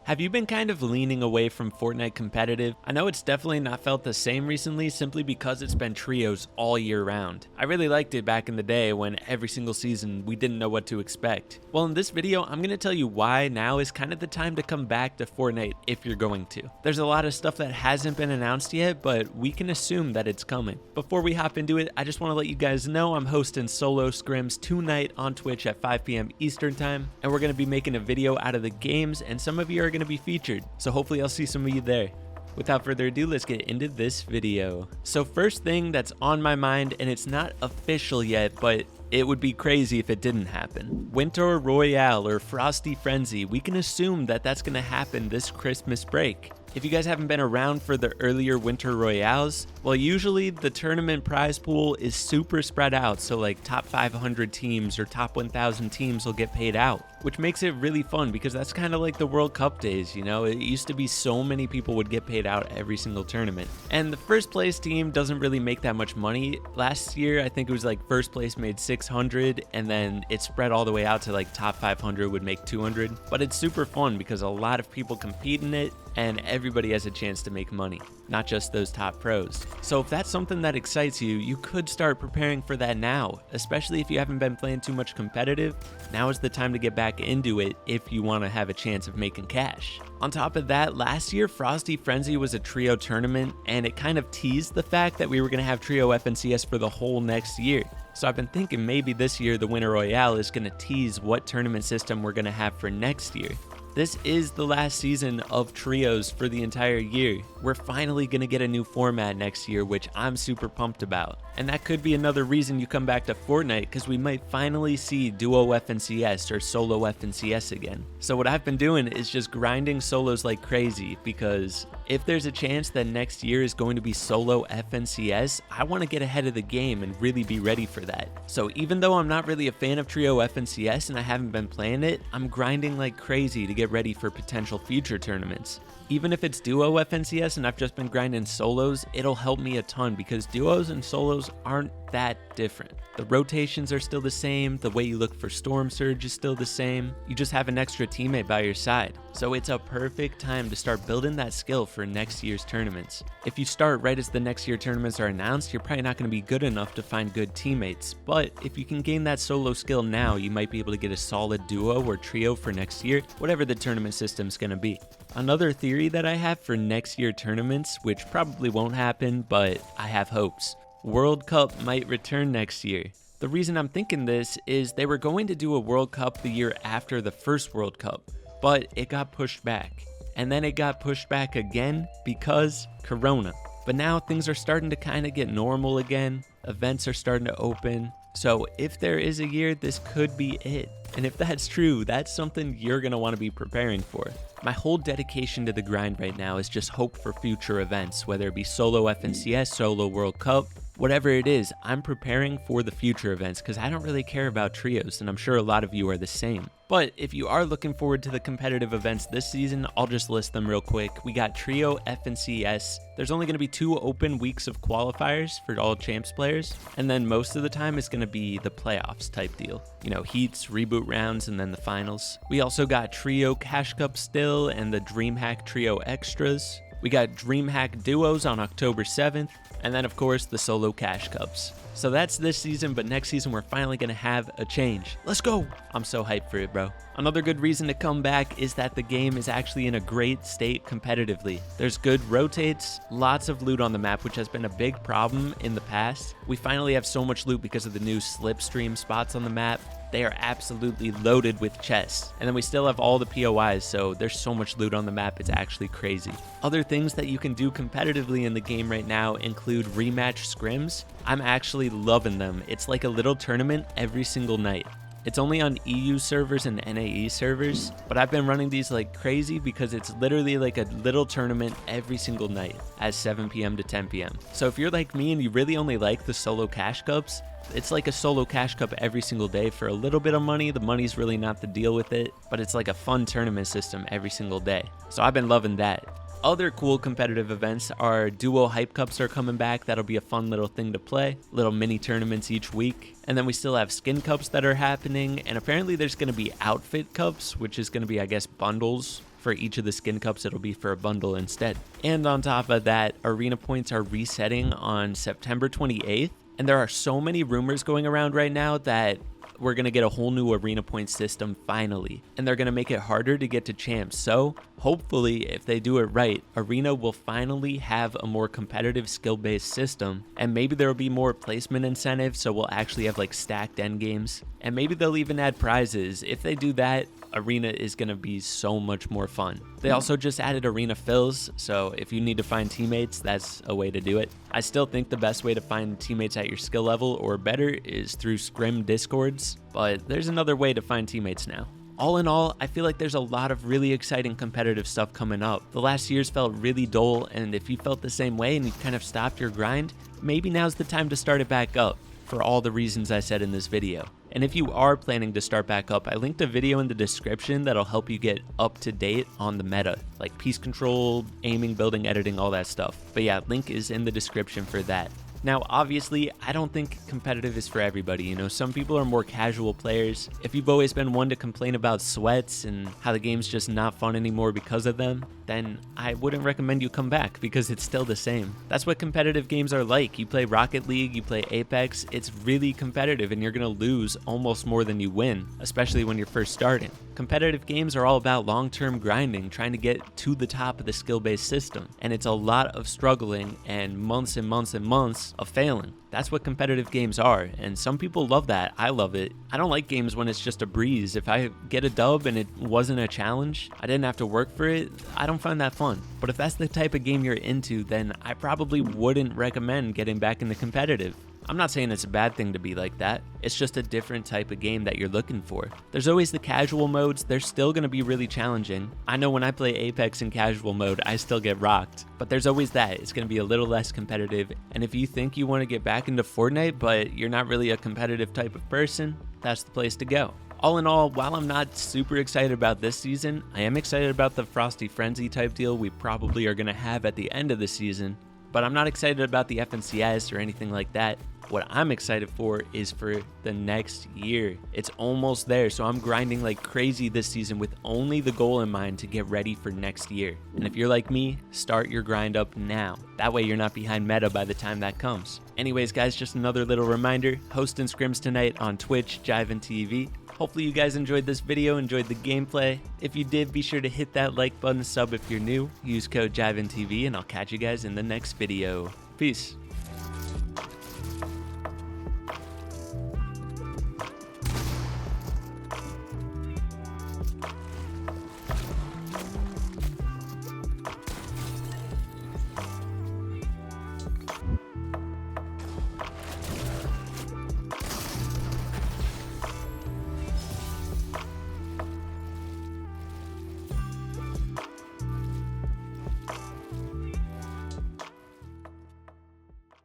Have you been kind of leaning away from Fortnite competitive? I know it's definitely not felt the same recently simply because it's been trios all year round. I really liked it back in the day when every single season we didn't know what to expect. Well, in this video, I'm going to tell you why now is kind of the time to come back to Fortnite if you're going to. There's a lot of stuff that hasn't been announced yet, but we can assume that it's coming. Before we hop into it, I just want to let you guys know I'm hosting solo scrims tonight on Twitch at 5 p.m. Eastern time, and we're going to be making a video out of the games, and some of you are going to be featured, so hopefully I'll see some of you there. Without further ado, let's get into this video. So first thing that's on my mind, and it's not official yet, but it would be crazy if it didn't happen. Winter Royale or Frosty Frenzy, we can assume that that's going to happen this Christmas break. If you guys haven't been around for the earlier Winter Royales, well, usually the tournament prize pool is super spread out, so like top 500 teams or top 1,000 teams will get paid out, which makes it really fun because that's kind of like the World Cup days, you know? It used to be so many people would get paid out every single tournament. And the first place team doesn't really make that much money. Last year, I think it was like first place made 600, and then it spread all the way out to like top 500 would make 200. But it's super fun because a lot of people compete in it, and everybody has a chance to make money, not just those top pros. So if that's something that excites you, you could start preparing for that now, especially if you haven't been playing too much competitive. Now is the time to get back into it if you want to have a chance of making cash. On top of that, last year Frosty Frenzy was a trio tournament, and it kind of teased the fact that we were going to have trio FNCS for the whole next year. So I've been thinking maybe this year the Winter Royale is going to tease what tournament system we're going to have for next year. This is the last season of trios for the entire year. We're finally going to get a new format next year, which I'm super pumped about. And that could be another reason you come back to Fortnite, because we might finally see duo FNCS or solo FNCS again. So what I've been doing is just grinding solos like crazy, because if there's a chance that next year is going to be solo FNCS, I want to get ahead of the game and really be ready for that. So even though I'm not really a fan of trio FNCS and I haven't been playing it, I'm grinding like crazy to get ready for potential future tournaments. Even if it's duo FNCS and I've just been grinding solos, it'll help me a ton because duos and solos aren't that different. The rotations are still the same, the way you look for Storm Surge is still the same, you just have an extra teammate by your side. So it's a perfect time to start building that skill for next year's tournaments. If you start right as the next year tournaments are announced, you're probably not going to be good enough to find good teammates, but if you can gain that solo skill now, you might be able to get a solid duo or trio for next year, whatever the tournament system's going to be. Another theory that I have for next year tournaments, which probably won't happen, but I have hopes. World Cup might return next year. The reason I'm thinking this is they were going to do a World Cup the year after the first World Cup, but it got pushed back. And then it got pushed back again because Corona. But now things are starting to kind of get normal again. Events are starting to open. So if there is a year, this could be it. And if that's true, that's something you're going to want to be preparing for. My whole dedication to the grind right now is just hope for future events, whether it be solo FNCS, solo World Cup, whatever it is. I'm preparing for the future events because I don't really care about trios, and I'm sure a lot of you are the same. But if you are looking forward to the competitive events this season, I'll just list them real quick. We got Trio FNCS. There's only going to be 2 open weeks of qualifiers for all champs players, and then most of the time it's going to be the playoffs type deal. You know, heats, reboot rounds, and then the finals. We also got Trio Cash Cup still and the DreamHack Trio Extras. We got DreamHack Duos on October 7th, and then of course the solo Cash Cups. So that's this season, but next season we're finally going to have a change. Let's go! I'm so hyped for it, bro. Another good reason to come back is that the game is actually in a great state competitively. There's good rotates, lots of loot on the map, which has been a big problem in the past. We finally have so much loot because of the new slipstream spots on the map. They are absolutely loaded with chests. And then we still have all the POIs, so there's so much loot on the map, it's actually crazy. Other things that you can do competitively in the game right now include rematch scrims. I'm actually loving them. It's like a little tournament every single night. It's only on EU servers and NAE servers, but I've been running these like crazy because it's literally like a little tournament every single night at 7 p.m. to 10 p.m. So if you're like me and you really only like the solo cash cups, it's like a solo cash cup every single day for a little bit of money. The money's really not the deal with it, but it's like a fun tournament system every single day. So I've been loving that. Other cool competitive events are duo hype cups are coming back. That'll be a fun little thing to play. Little mini tournaments each week. And then we still have skin cups that are happening. And apparently there's going to be outfit cups, which is going to be, I guess, bundles for each of the skin cups, it'll be for a bundle instead. And on top of that, arena points are resetting on September 28th. And there are so many rumors going around right now that we're going to get a whole new arena point system finally, and they're going to make it harder to get to champs. So hopefully, if they do it right, arena will finally have a more competitive skill-based system, and maybe there will be more placement incentives, so we'll actually have like stacked end games, and maybe they'll even add prizes. If they do that, arena is going to be so much more fun. They also just added arena fills, so if you need to find teammates, that's a way to do it. I still think the best way to find teammates at your skill level or better is through scrim discords, but there's another way to find teammates now. All in all, I feel like there's a lot of really exciting competitive stuff coming up. The last years felt really dull, and if you felt the same way and you kind of stopped your grind, maybe now's the time to start it back up, for all the reasons I said in this video. And if you are planning to start back up, I linked a video in the description that'll help you get up to date on the meta, like piece control, aiming, building, editing, all that stuff. But yeah, link is in the description for that. Now, obviously, I don't think competitive is for everybody. You know, some people are more casual players. If you've always been one to complain about sweats and how the game's just not fun anymore because of them, then I wouldn't recommend you come back because it's still the same. That's what competitive games are like. You play Rocket League, you play Apex, it's really competitive and you're gonna lose almost more than you win, especially when you're first starting. Competitive games are all about long-term grinding, trying to get to the top of the skill-based system, and it's a lot of struggling and months and months and months of failing. That's what competitive games are, and some people love that. I love it. I don't like games when it's just a breeze. If I get a dub and it wasn't a challenge, I didn't have to work for it, I don't find that fun. But if that's the type of game you're into, then I probably wouldn't recommend getting back into competitive. I'm not saying it's a bad thing to be like that, it's just a different type of game that you're looking for. There's always the casual modes, they're still going to be really challenging. I know when I play Apex in casual mode, I still get rocked, but there's always that. It's going to be a little less competitive, and if you think you want to get back into Fortnite, but you're not really a competitive type of person, that's the place to go. All in all, while I'm not super excited about this season, I am excited about the Frosty Frenzy type deal we probably are going to have at the end of the season, but I'm not excited about the FNCS or anything like that. What I'm excited for is for the next year. It's almost there, so I'm grinding like crazy this season with only the goal in mind to get ready for next year. And if you're like me, start your grind up now. That way you're not behind meta by the time that comes. Anyways, guys, just another little reminder, hosting scrims tonight on Twitch, JivanTV. Hopefully you guys enjoyed this video, enjoyed the gameplay. If you did, be sure to hit that like button, sub if you're new, use code JivanTV, and I'll catch you guys in the next video. Peace.